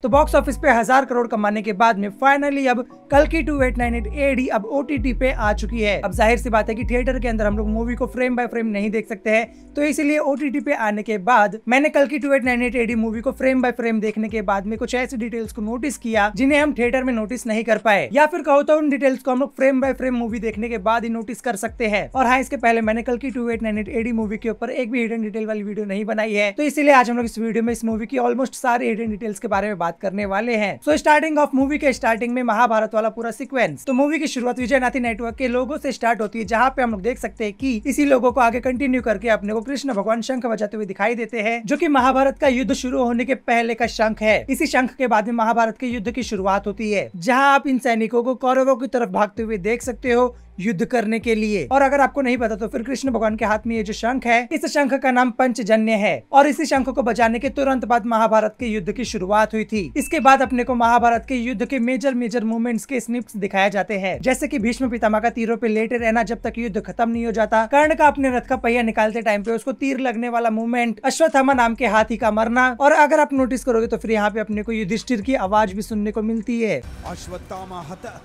तो box office पे 1000 करोड़ कमाने के बाद में फाइनली अब कल्कि 2898 AD अब OTT पे आ चुकी है। अब जाहिर सी बात है कि थिएटर के अंदर हम लोग मूवी को फ्रेम बाय फ्रेम नहीं देख सकते हैं, तो इसीलिए OTT पे आने के बाद मैंने कल्कि 2898 AD मूवी को फ्रेम बाय फ्रेम देखने के बाद में कुछ ऐसी डिटेल्स को नोटिस किया जिन्हें हम थिएटर में नोटिस नहीं कर पाए, या फिर कहो तो उन डिटेल्स को हम लोग फ्रेम बाय फ्रेम मूवी देखने के बाद ही नोटिस कर सकते हैं। और हाँ, इसके पहले मैंने कल्कि 2898 AD मूवी के ऊपर एक भी हिडन डिटेल वाली वीडियो नहीं बनाई है, तो इसीलिए आज हम लोग इस वीडियो में इस मूवी की ऑलमोस्ट सारी हिडन डिटेल्स के बारे में बात करने वाले हैं। सो स्टार्टिंग ऑफ मूवी के स्टार्टिंग में महाभारत वाला पूरा सीक्वेंस। तो मूवी की शुरुआत विजयनाथी नेटवर्क के लोगो से स्टार्ट होती है, जहाँ पे हम लोग देख सकते हैं कि इसी लोगो को आगे कंटिन्यू करके अपने को कृष्ण भगवान शंख बजाते हुए दिखाई देते हैं, जो कि महाभारत का युद्ध शुरू होने के पहले का शंख है। इसी शंख के बाद में महाभारत के युद्ध की शुरुआत होती है, जहाँ आप इन सैनिकों को कौरवों की तरफ भागते हुए देख सकते हो युद्ध करने के लिए। और अगर आपको नहीं पता तो फिर कृष्ण भगवान के हाथ में ये जो शंख है, इस शंख का नाम पंचजन्य है, और इसी शंख को बजाने के तुरंत बाद महाभारत के युद्ध की शुरुआत हुई थी। इसके बाद अपने को महाभारत के युद्ध के मेजर मूवमेंट्स के स्निप्स दिखाए जाते हैं, जैसे कि भीष्म पितामह का तीरों पे लेटे रहना जब तक युद्ध खत्म नहीं हो जाता, कर्ण का अपने रथ का पहिया निकालते टाइम पे उसको तीर लगने वाला मूवमेंट, अश्वत्थामा नाम के हाथी का मरना, और अगर आप नोटिस करोगे तो फिर यहाँ पे अपने को युधिष्ठिर की आवाज भी सुनने को मिलती है,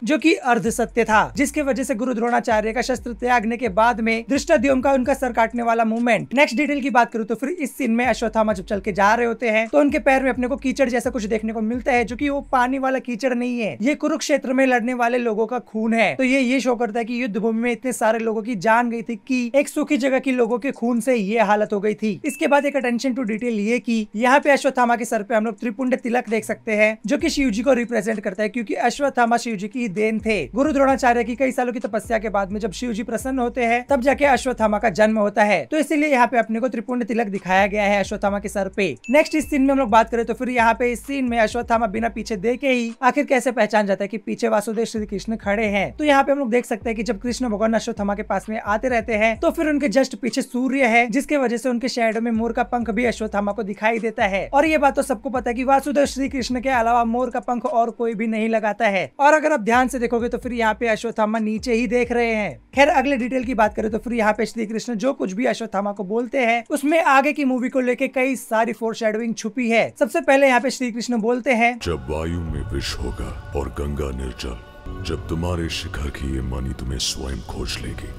जो कि अर्ध सत्य था, जिसकी वजह से गुरु द्रोणाचार्य का त्यागने के बाद में धृष्टद्युम्न का उनका सर काटने वाला मूवमेंट। नेक्स्ट डिटेल की बात करूं तो फिर इस सीन में अश्वत्थामा जब चल के जा रहे होते हैं तो उनके पैर में अपने को कीचड़ जैसा कुछ देखने को मिलता है, जो कि वो पानी वाला कीचड़ नहीं है, ये कुरुक्षेत्र में लड़ने वाले लोगों का खून है। तो ये शो करता है कि युद्ध भूमि में इतने सारे लोगों की जान गई थी कि एक सूखी जगह की लोगों के खून से ये हालत हो गई थी। इसके बाद एक अटेंशन टू डिटेल ये कि यहाँ पे अश्वत्थामा के सर पे हम लोग त्रिपुंड तिलक देख सकते हैं, जो कि शिव जी को रिप्रेजेंट करता है, क्योंकि अश्वत्थामा शिव जी की देन थे। गुरु द्रोणाचार्य की कई सालों की तपस्या के बाद में जब शिव जी प्रसन्न होते हैं तब जाके अश्वत्थामा का जन्म होता है, तो इसीलिए यहाँ पे अपने को त्रिपुंड तिलक दिखाया गया है अश्वत्थामा के सर पे। नेक्स्ट इस सीन में हम लोग बात करें तो फिर यहाँ पे इस सीन में अश्वत्थामा बिना पीछे देखे ही आखिर कैसे पहचान जाता है कि पीछे वासुदेव श्री कृष्ण खड़े हैं। तो यहाँ पे हम लोग देख सकते हैं कि जब कृष्ण भगवान अश्वत्थामा के पास में आते रहते हैं तो फिर उनके जस्ट पीछे सूर्य है, जिसके वजह से उनके शैडो में मोर का पंख भी अश्वत्थामा को दिखाई देता है। और ये बात तो सबको पता है कि वासुदेव श्री कृष्ण के अलावा मोर का पंख और कोई भी नहीं लगाता है। और अगर आप ध्यान से देखोगे तो फिर यहाँ पे अश्वत्थामा नीचे ही देख रहे हैं। खैर अगले डिटेल की बात करें तो फिर यहाँ पे श्री कृष्ण जो कुछ भी अश्वत्थामा को बोलते हैं उसमें आगे की मूवी को लेके कई सारी फोरशैडोइंग छुपी है। सबसे पहले यहाँ पे श्री कृष्ण बोलते हैं, जब वायु में विष होगा और गंगा निर्जल, जब तुम्हारे शिखर की ये मणि तुम्हें स्वयं खोज लेगी,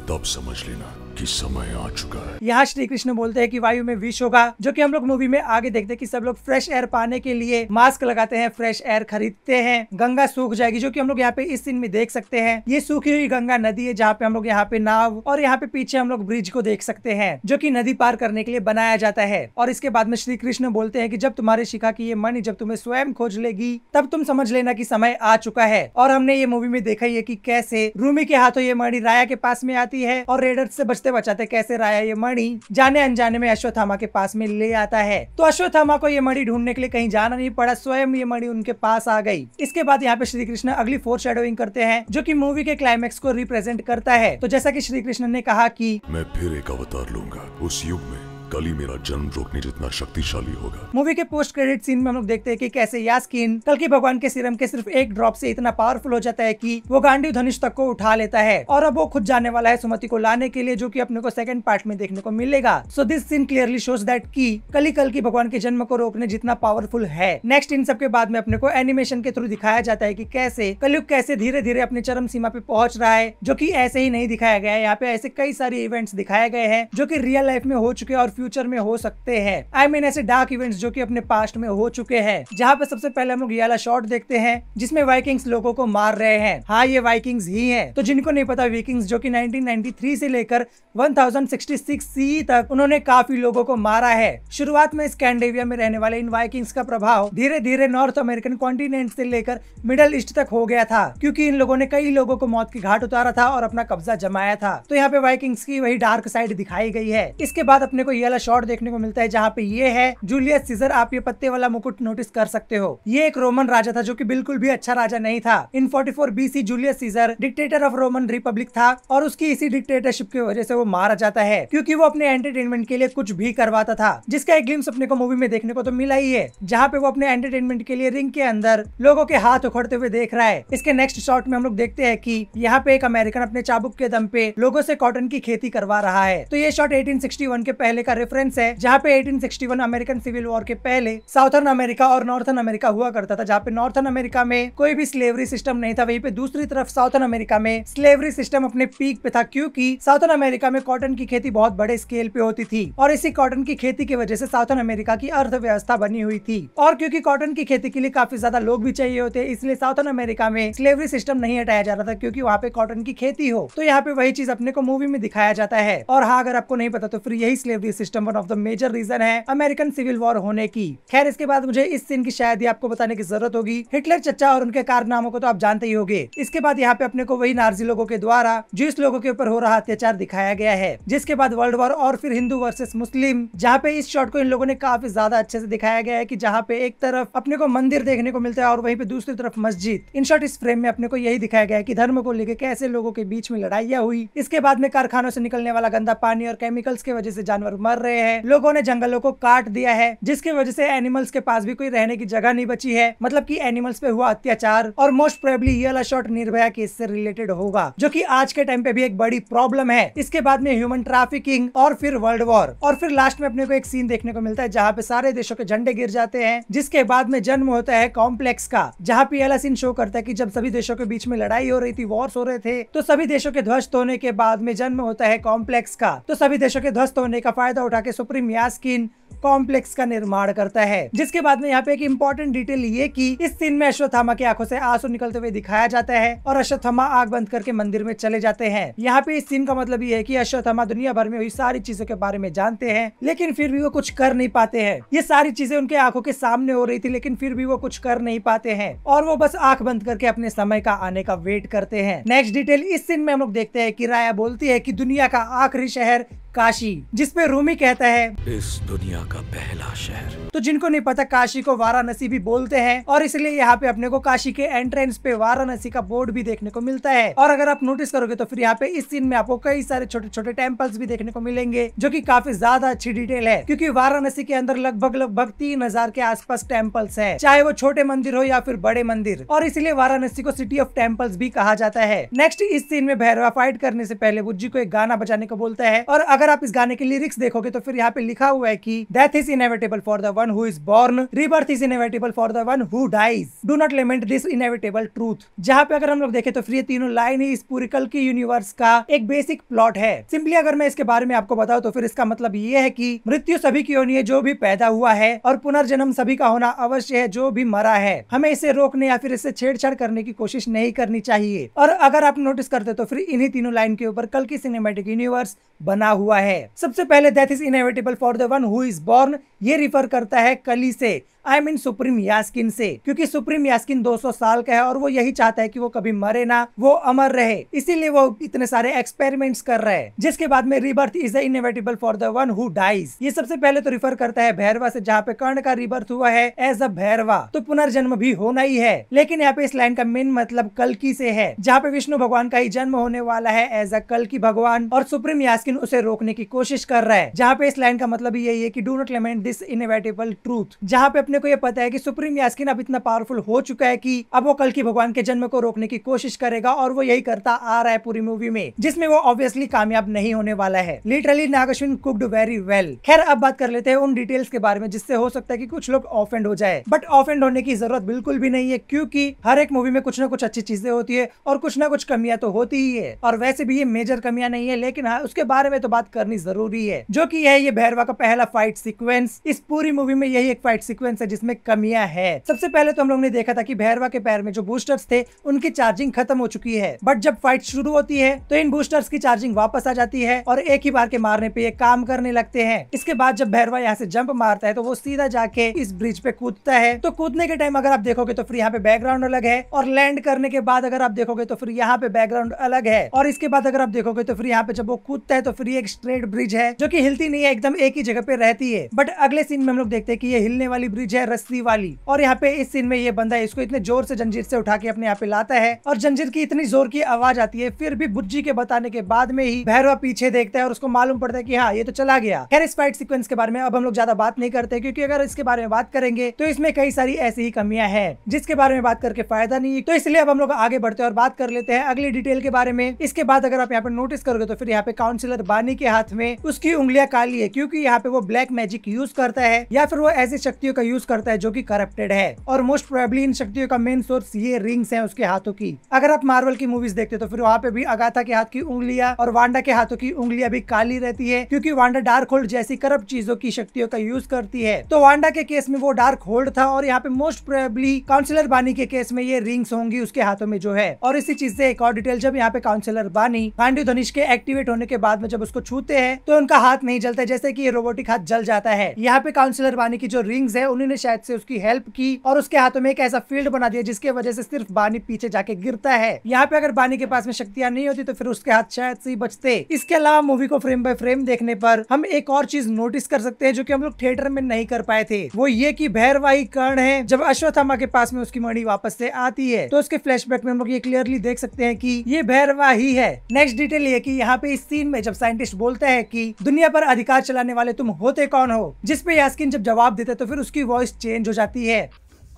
तब समझ लेना कि समय आ चुका है। यहाँ श्री कृष्ण बोलते हैं कि वायु में विष होगा, जो कि हम लोग मूवी में आगे देखते हैं कि सब लोग फ्रेश एयर पाने के लिए मास्क लगाते हैं, फ्रेश एयर खरीदते हैं। गंगा सूख जाएगी, जो कि हम लोग यहाँ पे इस सीन में देख सकते हैं। ये सूखी हुई गंगा नदी है, जहाँ पे हम लोग यहाँ पे नाव और यहाँ पे पीछे हम लोग ब्रिज को देख सकते हैं, जो कि नदी पार करने के लिए बनाया जाता है। और इसके बाद में श्री कृष्ण बोलते हैं कि जब तुम्हारे शिखा की ये मणि जब तुम्हें स्वयं खोज लेगी, तब तुम समझ लेना कि समय आ चुका है। और हमने ये मूवी में देखा ही है कि कैसे रूमी के हाथों ये मणि राया के पास में आती है और रेडर से बचते बचाते कैसे राया ये मणि जाने अनजाने में अश्वत्थामा के पास में ले आता है। तो अश्वत्थामा को ये मणि ढूंढने के लिए कहीं जाना नहीं पड़ा, स्वयं ये मणि उनके पास आ गई। इसके बाद यहाँ पे श्री कृष्ण अगली फोरशैडोइंग करते हैं, जो कि मूवी के क्लाइमेक्स को रिप्रेजेंट करता है। तो जैसा कि श्री कृष्ण ने कहा कि मैं फिर एक अवतार लूंगा, उस युग में कल ही मेरा जन्म रोकने जितना शक्तिशाली होगा। मूवी के पोस्ट क्रेडिट सीन में हम लोग देखते हैं कि कैसे यास्कीन कल्कि भगवान के सीरम के सिर्फ एक ड्रॉप से इतना पावरफुल हो जाता है कि वो गांडीव धनुष तक को उठा लेता है, और अब वो खुद जाने वाला है सुमति को लाने के लिए, जो कि अपने को सेकंड पार्ट में देखने को मिलेगा। So this scene clearly shows that कि कल्कि भगवान के जन्म को रोकने जितना पावरफुल है। नेक्स्ट इन सब के बाद में अपने को एनिमेशन के थ्रू दिखाया जाता है कि कैसे कलयुग कैसे धीरे धीरे अपने चरम सीमा पे पहुंच रहा है, जो कि ऐसे ही नहीं दिखाया गया है। यहाँ पे ऐसे कई सारे इवेंट्स दिखाए गए हैं जो कि रियल लाइफ में हो चुके हैं और फ्यूचर में हो सकते हैं। I mean, ऐसे डार्क इवेंट्स जो कि अपने पास्ट में हो चुके हैं, जहाँ पे सबसे पहले हम लोग ये वाला शॉट देखते हैं जिसमें वाइकिंग्स लोगों को मार रहे हैं। हाँ, ये वाइकिंग्स ही हैं। तो जिनको नहीं पता, विकिंग्स जो कि 1993 से लेकर 1066 CE तक उन्होंने काफी लोगों को मारा है। शुरुआत में स्कैंडिनेविया में रहने वाले इन वाइकिंग्स का प्रभाव धीरे धीरे नॉर्थ अमेरिकन कॉन्टिनेंट से लेकर मिडल ईस्ट तक हो गया था, क्योंकि इन लोगों ने कई लोगों को मौत की घाट उतारा था और अपना कब्जा जमाया था। तो यहाँ पे वाइकिंग्स की वही डार्क साइड दिखाई गई है। इसके बाद अपने को ये वाला शॉट देखने को मिलता है जहाँ पे ये है जूलियस सीजर। आप ये पत्ते वाला मुकुट नोटिस कर सकते हो। ये एक रोमन राजा था, जो कि बिल्कुल भी अच्छा राजा नहीं था। इन 44 BC Julius Caesar dictator of Roman Republic था, और उसकी इसी डिक्टेटरशिप की वजह से वो मारा जाता है, क्योंकि वो अपने एंटरटेनमेंट के लिए कुछ भी करवाता था, जिसका एक ग्लिम्स अपने को मूवी में देखने को तो मिला ही है, जहाँ पे वो अपने एंटरटेनमेंट के लिए रिंग के अंदर लोगों के हाथ उखड़ते हुए देख रहा है। इसके नेक्स्ट शॉट में हम लोग देखते हैं कि यहाँ पे एक अमेरिकन अपने चाबुक के दम पे लोगों से कॉटन की खेती करवा रहा है। तो ये शॉट 1861 के पहले का रेफरेंस है, जहाँ पे 1861 अमेरिकन सिविल वॉर के पहले साउथर्न अमेरिका और नॉर्थर्न अमेरिका हुआ करता था, जहाँ पे नॉर्थर्न अमेरिका में कोई भी स्लेवरी सिस्टम नहीं था, वहीं पे दूसरी तरफ साउथर्न अमेरिका में स्लेवरी सिस्टम अपने पीक पे था, क्योंकि साउथर्न अमेरिका में कॉटन की खेती बहुत बड़े स्केल पे होती थी और इसी कॉटन की खेती की वजह से साउथर्न अमेरिका की अर्थव्यवस्था बनी हुई थी। और क्योंकि कॉटन की खेती के लिए काफी ज्यादा लोग भी चाहिए होते, इसलिए साउथर्न अमेरिका में स्लेवरी सिस्टम नहीं हटाया जा रहा था, क्योंकि वहाँ पे कॉटन की खेती हो। तो यहाँ पे वही चीज अपने को मूवी में दिखाया जाता है। और हाँ, अगर आपको नहीं पता तो फिर यही slavery system one of the major reason है अमेरिकन सिविल वॉर होने की। खैर, इसके बाद मुझे इस सीन की शायद ही आपको बताने की जरूरत होगी। हिटलर चचा और उनके कारनामों को तो आप जानते ही होंगे। इसके बाद यहाँ पे अपने को वही नाजी लोगों के द्वारा ज्यूस लोगों के ऊपर हो रहा अत्याचार दिखाया गया है, जिसके बाद वर्ल्ड वॉर और फिर हिंदू वर्सेस मुस्लिम, जहाँ पे इस शॉट को इन लोगों ने काफी ज्यादा अच्छे से दिखाया गया है कि जहाँ पे एक तरफ अपने को मंदिर देखने को मिलता है और वहीं पे दूसरी तरफ मस्जिद। इन शॉर्ट इस फ्रेम में अपने को यही दिखाया गया है कि धर्म को लेकर कैसे लोगों के बीच में लड़ाइयाँ हुई। इसके बाद में कारखानों से निकलने वाला गंदा पानी और केमिकल्स की वजह से जानवर मर रहे हैं, लोगों ने जंगलों को काट दिया है, जिसकी वजह से एनिमल्स के पास भी कोई रहने की जगह नहीं बची है, मतलब कि एनिमल्स पे हुआ अत्याचार। और मोस्ट प्रोबेबली ये वाला शॉट निर्भया केस से रिलेटेड होगा, जो कि आज के टाइम पे भी एक बड़ी प्रॉब्लम है। इसके बाद में ह्यूमन ट्रैफिकिंग और फिर वर्ल्ड वॉर, और फिर लास्ट में अपने को एक सीन देखने को मिलता है जहाँ पे सारे देशों के झंडे गिर जाते हैं, जिसके बाद में जन्म होता है कॉम्प्लेक्स का, जहाँ पे ये सीन शो करता है कि जब सभी देशों के बीच में लड़ाई हो रही थी, वॉर्स हो रहे थे, तो सभी देशों के ध्वस्त होने के बाद में जन्म होता है कॉम्प्लेक्स का। तो सभी देशों के ध्वस्त होने का फायदा उठा के सुप्रीम यास्किन कॉम्प्लेक्स का निर्माण करता है। जिसके बाद में यहाँ पे एक इंपॉर्टेंट डिटेल ये कि इस सीन में अश्वत्थामा की आंखों से आंसू निकलते हुए दिखाया जाता है और अश्वत्थामा आंख बंद करके मंदिर में चले जाते हैं। यहाँ पे इस सीन का मतलब ये है कि अश्वत्थामा दुनिया भर में हुई सारी चीजों के बारे में जानते हैं, लेकिन फिर भी वो कुछ कर नहीं पाते हैं। ये सारी चीजें उनके आंखों के सामने हो रही थी, लेकिन फिर भी वो कुछ कर नहीं पाते हैं और वो बस आंख बंद करके अपने समय का आने का वेट करते हैं। नेक्स्ट डिटेल इस सीन में हम लोग देखते हैं कि राया बोलती है कि दुनिया का आखिरी शहर काशी, जिसपे रूमी कहता है इस दुनिया का पहला शहर। तो जिनको नहीं पता, काशी को वाराणसी भी बोलते हैं और इसलिए यहाँ पे अपने को काशी के एंट्रेंस पे वाराणसी का बोर्ड भी देखने को मिलता है। और अगर आप नोटिस करोगे तो फिर यहाँ पे इस सीन में आपको कई सारे छोटे छोटे टेम्पल्स भी देखने को मिलेंगे, जो कि काफी ज्यादा अच्छी डिटेल है, क्योंकि वाराणसी के अंदर लगभग 3000 के आसपास टेम्पल्स है, चाहे वो छोटे मंदिर हो या फिर बड़े मंदिर, और इसलिए वाराणसी को सिटी ऑफ टेम्पल्स भी कहा जाता है। नेक्स्ट इस सीन में भैरवा फाइट करने से पहले बुज्जी को एक गाना बजाने को बोलता है, और अगर आप इस गाने के लिरिक्स देखोगे तो फिर यहाँ पे लिखा हुआ है कि death is inevitable for the one who is born, rebirth is inevitable for the one who dies, do not lament this inevitable truth. जहाँ पे अगर हम लोग देखें तो फिर ये तीनों लाइन ही इस पूरी कल्कि यूनिवर्स का एक बेसिक प्लॉट है। सिंपली अगर मैं इसके बारे में आपको बताऊं तो फिर इसका मतलब ये है कि मृत्यु सभी की होनी है जो भी पैदा हुआ है, और पुनर्जन्म सभी का होना अवश्य है जो भी मरा है। हमें इसे रोकने या फिर इससे छेड़छाड़ करने की कोशिश नहीं करनी चाहिए। और अगर आप नोटिस करते तो फिर इन्हीं तीनों लाइन के ऊपर कल्कि सिनेमैटिक यूनिवर्स बना हुआ है। सबसे पहले death is inevitable for the one who is born, ये रिफर करता है कली से, आई मीन सुप्रीम यास्किन से, क्योंकि सुप्रीम यास्किन 200 साल का है और वो यही चाहता है कि वो कभी मरे ना, वो अमर रहे, इसीलिए वो इतने सारे एक्सपेरिमेंट्स कर रहे हैं। जिसके बाद में rebirth is inevitable for the one who dies, ये सबसे पहले तो रिफर करता है भैरवा से, जहाँ पे कर्ण का रीबर्थ हुआ है एज अ भैरवा, तो पुनर्जन्म भी होना ही है। लेकिन यहाँ पे इस लाइन का मेन मतलब कल्कि से है, जहाँ पे विष्णु भगवान का ही जन्म होने वाला है एज अ कल्कि भगवान, और सुप्रीम यास्किन उसे रोकने की कोशिश कर रहा है। जहाँ पे इस लाइन का मतलब यही है कि do not lament this inevitable truth, जहाँ पे अपने को ये पता है कि सुप्रीम यास्किन अब इतना पावरफुल हो चुका है कि अब वो कल्कि भगवान के जन्म को रोकने की कोशिश करेगा, और वो यही करता आ रहा है पूरी मूवी में, जिसमें वो ऑब्वियसली कामयाब नहीं होने वाला है। Literally नागश्विन cooked very well. खैर, अब बात कर लेते हैं उन डिटेल्स के बारे में जिससे हो सकता है कि कुछ लोग ऑफेंड हो जाए, बट ऑफेंड होने की जरूरत बिल्कुल भी नहीं है, क्योंकि हर एक मूवी में कुछ ना कुछ अच्छी चीजें होती है और कुछ ना कुछ कमियां तो होती ही है, और वैसे भी ये मेजर कमियां नहीं है, लेकिन हाँ, उसके बारे में तो बात करनी जरूरी है, जो कि है ये भैरवा का पहला फाइट सीक्वेंस। इस पूरी मूवी में यही एक फाइट सीक्वेंस है जिसमें कमियां है। सबसे पहले तो हम लोग ने देखा था कि भैरवा के पैर में जो बूस्टर्स थे उनकी चार्जिंग खत्म हो चुकी है, बट जब फाइट शुरू होती है तो इन बूस्टर्स की चार्जिंग वापस आ जाती है और एक ही बार के मारने पे ये काम करने लगते हैं। इसके बाद जब भैरवा यहाँ से जंप मारता है तो वो सीधा जाके इस ब्रिज पे कूदता है। तो कूदने के टाइम अगर आप देखोगे तो फिर यहाँ पे बैकग्राउंड अलग है, और लैंड करने के बाद अगर आप देखोगे तो फिर यहाँ पे बैकग्राउंड अलग है, और इसके बाद अगर आप देखोगे तो फिर यहाँ पे जब वो कूदता है तो फिर एक स्ट्रेट ब्रिज है जो कि हिलती नहीं है, एकदम एक ही जगह पे रहती है। बट अगले सीन में हम लोग देखते हैं कि ये हिलने वाली ब्रिज है, रस्सी वाली, और यहाँ पे इस सीन में ये बंदा इसको इतने जोर से जंजीर से उठा के अपने यहाँ पे लाता है और जंजीर की इतनी जोर की आवाज आती है, फिर भी बुज्जी के बताने के बाद में ही भैरवा पीछे देखता है और उसको मालूम पड़ता है कि हाँ ये तो चला गया। खैर इस फाइट सीक्वेंस के बारे में अब हम लोग ज्यादा बात नहीं करते, क्योंकि अगर इसके बारे में बात करेंगे तो इसमें कई सारी ऐसी ही कमियां हैं जिसके बारे में बात करके फायदा नहीं। तो इसलिए अब हम लोग आगे बढ़ते हैं और बात कर लेते हैं अगली डिटेल के बारे में। इसके बाद अगर आप यहाँ पे नोटिस करोगे तो फिर यहाँ पे काउंसिलर बानी के हाथ में उसकी उंगलियां काली है, क्योंकि यहाँ पे वो ब्लैक मैजिक यूज करता है या फिर वो ऐसी शक्तियों का यूज करता है जो कि करप्टेड है, और मोस्ट प्रोबेबली इन शक्तियों का मेन सोर्स ये रिंग्स हैं उसके हाथों की। अगर आप मार्वल की मूवीज देखते तो फिर वहाँ पे भी अगाथा के हाथ की उंगलियां और वांडा के हाथों की उंगलियां भी काली रहती है, क्योंकि वांडा डार्क होल्ड जैसी करप्ट चीजों की शक्तियों का यूज करती है। तो वांडा के केस में वो डार्क होल्ड था, और यहाँ पे मोस्ट प्रोबेबली काउंसिलर बानी के केस में ये रिंग्स होंगी उसके हाथों में जो है। और इसी चीज से एक और डिटेल, जब यहाँ पे काउंसिलर बानी गांडीव धनुष के एक्टिवेट होने के बाद में जब उसको छूते हैं तो उनका हाथ नहीं जलता, जैसे कि ये रोबोटिक हाथ जल जाता है। यहाँ पे काउंसिलर बानी की जो रिंग्स है उन्होंने शायद से उसकी हेल्प की और उसके हाथों में एक ऐसा फील्ड बना दिया जिसकी वजह से सिर्फ बानी पीछे जाके गिरता है। यहाँ पे अगर बानी के पास में शक्तियां नहीं होती तो फिर उसके हाथ शायद से ही बचते। इसके अलावा मूवी को फ्रेम बाय फ्रेम देखने पर हम एक और चीज नोटिस कर सकते हैं जो कि हम लोग थिएटर में नहीं कर पाए थे, वो ये कि भैरवा ही कर्ण है। जब अश्वत्थामा के पास में उसकी मणि वापस से आती है तो उसके फ्लैशबैक में हम लोग ये क्लियरली देख सकते हैं कि ये भैरवा ही है। नेक्स्ट डिटेल ये कि यहाँ पे इस सीन में जब साइंटिस्ट बोलता है कि दुनिया पर अधिकार चलाने वाले तुम होते कौन हो, जिसपे यास्किन जब जवाब देते तो फिर उसकी वॉइस चेंज हो जाती है,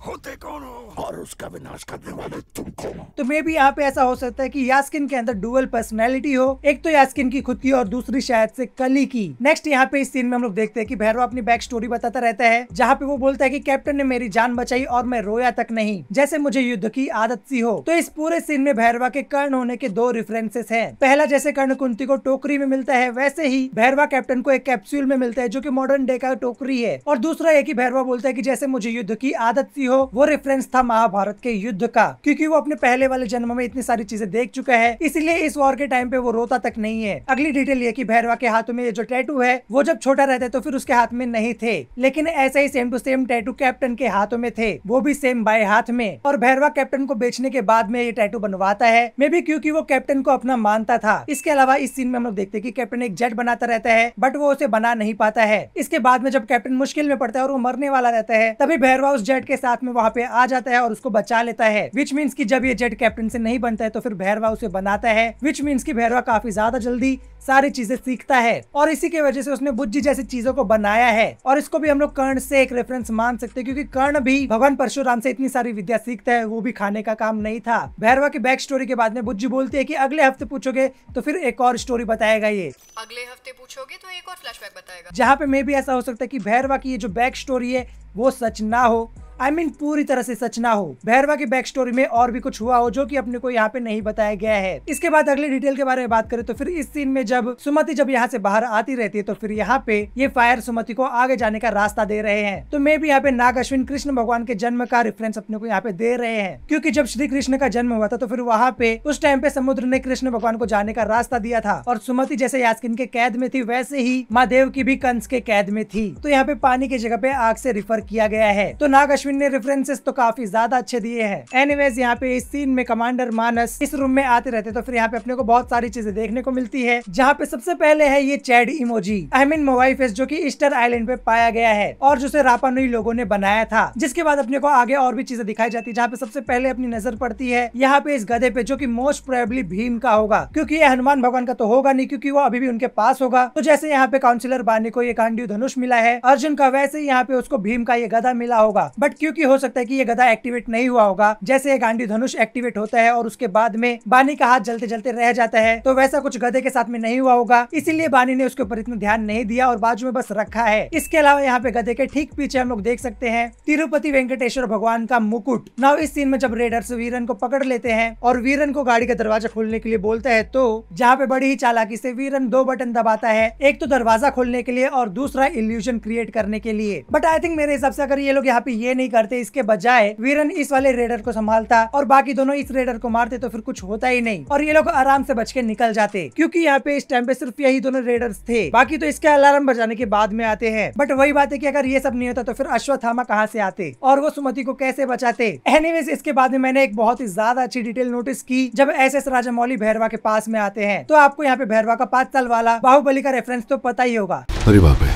होते कौन हो और उसका विनाश करने वाले तुम कौन हो। तो मे भी यहाँ पे ऐसा हो सकता है कि यास्किन के अंदर डुअल पर्सनैलिटी हो, एक तो यास्किन की खुद की और दूसरी शायद से कली की। नेक्स्ट यहाँ पे इस सीन में हम लोग देखते हैं कि भैरवा अपनी बैक स्टोरी बताता रहता है, जहाँ पे वो बोलता है कि कैप्टन ने मेरी जान बचाई और मैं रोया तक नहीं, जैसे मुझे युद्ध की आदत सी हो। तो इस पूरे सीन में भैरवा के कर्ण होने के दो रेफरेंसेस हैं। पहला जैसे कर्ण कुंती को टोकरी में मिलता है, वैसे ही भैरवा कैप्टन को एक कैप्सूल में मिलता है जो कि मॉडर्न डे का टोकरी है। और दूसरा एक ही भैरवा बोलता है कि जैसे मुझे युद्ध की आदत सी हो, वो रेफरेंस था महाभारत के युद्ध का, क्योंकि वो अपने पहले वाले जन्म में इतनी सारी चीजें देख चुका है, इसलिए इस वॉर के टाइम पे वो रोता तक नहीं है। अगली डिटेल ये कि भैरवा के हाथों में जो टैटू है वो जब छोटा रहता है तो फिर उसके हाथ में नहीं थे, लेकिन ऐसा ही same to same tattoo captain के हाथों में थे, वो भी सेम बाएं हाथ में। और भैरवा कैप्टन को बेचने के बाद में ये टैटू बनवाता है, मे भी क्योंकि वो कैप्टन को अपना मानता था। इसके अलावा इस सीन में हम लोग देखते हैं कि कैप्टन एक जेट बनाता रहता है बट वो उसे बना नहीं पाता है। इसके बाद में जब कैप्टन मुश्किल में पड़ता है और वो मरने वाला रहता है, तभी भैरवा उस जेट के साथ में वहाँ पे आ जाता है और उसको बचा लेता है। विच मीन्स कि जब ये जेट कैप्टन से नहीं बनता है तो फिर भैरवा उसे बनाता है, विच मीन्स कि भैरवा काफी ज्यादा जल्दी सारी चीजें सीखता है और इसी की वजह से उसने बुज्जी जैसी चीजों को बनाया है। और इसको भी हम लोग कर्ण से एक रेफरेंस मान सकते हैं, क्योंकि कर्ण भी भगवान परशुराम से इतनी सारी विद्या सीखता है, वो भी खाने का काम नहीं था। भैरवा की बैक स्टोरी के बाद में बुज्जी बोलती है कि अगले हफ्ते पूछोगे तो फिर एक और स्टोरी बताएगा, ये अगले हफ्ते पूछोगे तो एक और फ्लैशबैक बताएगा, जहाँ पे मे भी ऐसा हो सकता है कि भैरवा की ये जो बैक स्टोरी है वो सच ना हो, I mean, पूरी तरह से सच ना हो। भैरवा की बैक स्टोरी में और भी कुछ हुआ हो जो कि अपने को यहाँ पे नहीं बताया गया है। इसके बाद अगले डिटेल के बारे में बात करें तो फिर इस सीन में जब सुमति जब यहाँ से बाहर आती रहती है तो फिर यहाँ पे ये फायर सुमति को आगे जाने का रास्ता दे रहे हैं। तो मैं भी यहाँ पे नाग अश्विन कृष्ण भगवान के जन्म का रेफरेंस अपने को यहाँ पे दे रहे हैं, क्योंकि जब श्री कृष्ण का जन्म हुआ था तो फिर वहाँ पे उस टाइम पे समुद्र ने कृष्ण भगवान को जाने का रास्ता दिया था, और सुमति जैसे यास्किन के कैद में थी वैसे ही महादेव की भी कंस के कैद में थी। तो यहाँ पे पानी की जगह पे आग से रिफर किया गया है। तो नाग अश्विन ने रेफरेंसेस तो काफी ज्यादा अच्छे दिए हैं। एनीवेज यहाँ पे इस सीन में कमांडर मानस इस रूम में आते रहते तो फिर यहाँ पे अपने को बहुत सारी चीजें देखने को मिलती है, जहाँ पे सबसे पहले है ये Chad emoji, I mean mobile face, जो कि ईस्टर आइलैंड पे पाया गया है और जिसे रापा नुई लोगों ने बनाया था। जिसके बाद अपने को आगे और भी चीजें दिखाई जाती है, जहाँ पे सबसे पहले अपनी नजर पड़ती है यहाँ पे इस गधे पे, जो कि मोस्ट प्रोबेबली भीम का होगा, क्योंकि ये हनुमान भगवान का तो होगा नहीं, क्योंकि वो अभी भी उनके पास होगा। तो जैसे यहाँ पे काउंसिलर बानी को ये गांडीव धनुष मिला है अर्जुन का, वैसे ही यहाँ पे उसको भीम का ये गधा मिला होगा। बट क्योंकि हो सकता है कि ये गधा एक्टिवेट नहीं हुआ होगा, जैसे ये गांडीव धनुष एक्टिवेट होता है और उसके बाद में बानी का हाथ जलते जलते रह जाता है, तो वैसा कुछ गधे के साथ में नहीं हुआ होगा, इसीलिए बानी ने उसके ऊपर इतना ध्यान नहीं दिया और बाजू में बस रखा है। इसके अलावा यहाँ पे गधे के ठीक पीछे हम लोग देख सकते हैं तिरुपति वेंकटेश्वर भगवान का मुकुट। नाउ इस सीन में जब रेडर्स वीरन को पकड़ लेते हैं और वीरन को गाड़ी का दरवाजा खोलने के लिए बोलता है, तो जहाँ पे बड़ी ही चालाकी से वीरन 2 बटन दबाता है, एक तो दरवाजा खोलने के लिए और दूसरा इल्यूजन क्रिएट करने के लिए। बट आई थिंक मेरे हिसाब से अगर ये लोग यहाँ पे ये नहीं करते, इसके बजाय वीरन इस वाले रेडर को संभालता और बाकी दोनों इस रेडर को मारते, तो फिर कुछ होता ही नहीं और ये लोग आराम से बच के निकल जाते, क्योंकि यहाँ पे इस टाइम पे सिर्फ यही दोनों रेडर्स थे, बाकी तो इसके अलार्म बजाने के बाद में आते हैं। बट वही बात है कि अगर ये सब नहीं होता तो फिर अश्वत्थामा कहाँ से आते और वो सुमति को कैसे बचाते। एनीवेज इसके बाद में मैंने एक बहुत ही ज्यादा अच्छी डिटेल नोटिस की, जब SS राजामौली भैरवा के पास में आते हैं तो आपको यहाँ पे भैरवा का 5 साल वाला बाहुबली का रेफरेंस तो पता ही होगा। अरे बाप रे,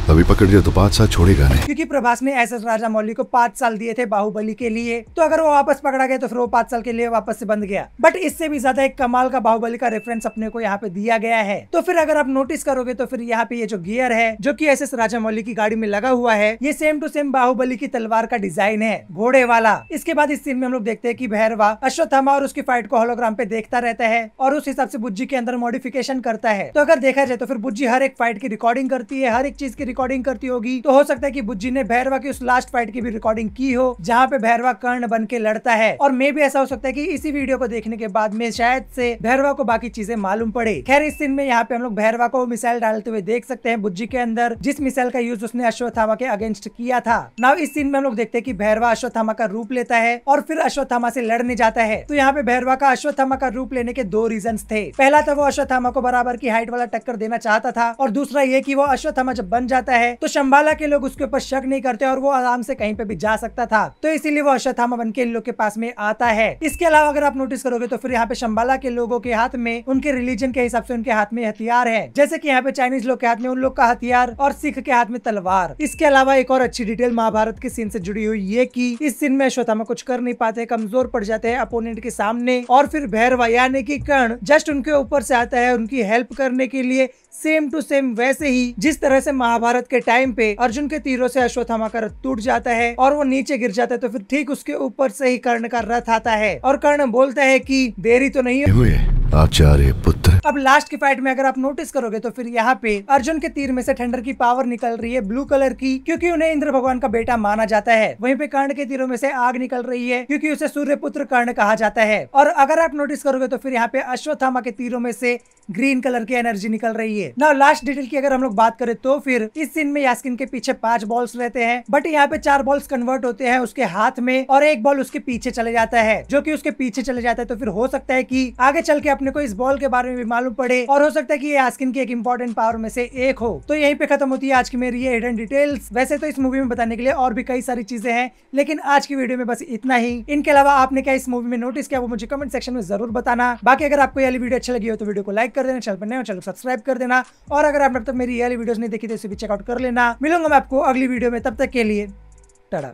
अभी पकड़ लिया तो 5 साल छोड़ेगा नहीं। क्योंकि प्रभास ने एस एस राजामौली को 5 साल दिए थे बाहुबली के लिए, तो अगर वो वापस पकड़ा गया तो फिर वो 5 साल के लिए वापस से बंद गया। बट इससे भी ज्यादा एक कमाल का बाहुबली का रेफरेंस अपने को यहाँ पे दिया गया है। तो फिर अगर आप नोटिस करोगे तो फिर यहाँ पे ये जो गियर है जो कि एस एस राजामौली की गाड़ी में लगा हुआ है, ये सेम टू सेम बाहुबली की तलवार का डिजाइन है, घोड़े वाला। इसके बाद इस सीन में हम लोग देखते हैं कि भैरवा अश्वत्थामा और उसकी फाइट को होलोग्राम पे देखता रहता है और उस हिसाब से बुज्जी के अंदर मॉडिफिकेशन करता है। तो अगर देखा जाए तो फिर बुज्जी हर एक फाइट की रिकॉर्डिंग करती है, हर एक चीज की रिकॉर्डिंग करती होगी। तो हो सकता है कि बुज्जी ने भैरवा की उस लास्ट फाइट की भी रिकॉर्डिंग की हो जहाँ पे भैरवा कर्ण बन के लड़ता है। और मे भी ऐसा हो सकता है कि इसी वीडियो को देखने के बाद में शायद से भैरवा को बाकी चीजें मालूम पड़े। खैर इस सीन में यहाँ पे हम लोग भैरवा को मिसाइल डालते हुए देख सकते हैं बुज्जी के अंदर, जिस मिसाइल का यूज उसने अश्वत्थामा के अगेंस्ट किया था। नाउ इस सीन में हम लोग देखते हैं कि भैरवा अश्वत्थामा का रूप लेता है और फिर अश्वत्थामा से लड़ने जाता है। तो यहाँ पे भैरवा का अश्वत्थामा का रूप लेने के 2 रीजंस थे। पहला तो वो अश्वत्थामा को बराबर की हाइट वाला टक्कर देना चाहता था, और दूसरा ये कि वो अश्वत्थामा जब बन जाता है तो शंबाला के लोग उसके ऊपर शक नहीं करते और वो आराम से कहीं पे भी जा सकता था। तो इसीलिए वो अश्वत्थामा बन के इन लोग के पास में आता है। इसके अलावा अगर आप नोटिस करोगे तो फिर यहाँ पे शंबाला के लोगों के हाथ में उनके रिलीजन के हिसाब से उनके हाथ में हथियार है, जैसे कि यहाँ पे चाइनीज लोग के हाथ में उन लोग का हथियार और सिख के हाथ में तलवार। इसके अलावा एक और अच्छी डिटेल महाभारत के सीन से जुड़ी हुई ये कि इस सीन में अश्वत्थामा कुछ कर नहीं पाते, कमजोर पड़ जाते हैं अपोनेंट के सामने, और फिर भैरवा यानी कि कर्ण जस्ट उनके ऊपर से आता है उनकी हेल्प करने के लिए, सेम टू सेम वैसे ही जिस तरह से महाभारत के टाइम पे अर्जुन के तीरों से अश्वत्थामा का रथ टूट जाता है और वो नीचे गिर जाता है, तो फिर ठीक उसके ऊपर से ही कर्ण का रथ आता है और कर्ण बोलता है कि देरी तो नहीं हुए आचार्य पुत्र। अब लास्ट की फाइट में अगर आप नोटिस करोगे तो फिर यहाँ पे अर्जुन के तीर में से ठंडर की पावर निकल रही है ब्लू कलर की, क्योंकि उन्हें इंद्र भगवान का बेटा माना जाता है। वहीं पे कर्ण के तीरों में से आग निकल रही है क्योंकि उसे सूर्य पुत्र कर्ण कहा जाता है। और अगर आप नोटिस करोगे तो फिर यहाँ पे अश्वत्थामा के तीरों में से ग्रीन कलर की एनर्जी निकल रही है। नाउ लास्ट डिटेल की अगर हम लोग बात करें तो फिर इस सीन में यास्किन के पीछे 5 बॉल्स रहते हैं, बट यहाँ पे 4 बॉल्स कन्वर्ट होते हैं उसके हाथ में और 1 बॉल उसके पीछे चले जाता है। जो कि उसके पीछे चले जाता है तो फिर हो सकता है कि आगे चल के अपने को इस बॉल के बारे में भी मालूम पड़े और हो सकता है कि ये यास्किन की एक इंपॉर्टेंट पावर में से एक हो। तो यहीं पे खत्म होती है आज की मेरी ये हिडन डिटेल्स। वैसे तो इस मूवी में बताने के लिए और भी कई सारी चीजें हैं, लेकिन आज की वीडियो में बस इतना ही। इनके अलावा आपने क्या इस मूवी में नोटिस किया वो मुझे कमेंट सेक्शन में जरूर बताना। बाकी अगर आपको ये वाली वीडियो अच्छी लगी हो तो वीडियो को लाइक कर देना, चैनल पर नए हो चैनल सब्सक्राइब कर देना, और अगर आपने अब तक मेरी ये वाली वीडियोस नहीं देखी तो इसे भी चेकआउट कर लेना। मिलूंगा मैं आपको अगली वीडियो में, तब तक के लिए टाटा।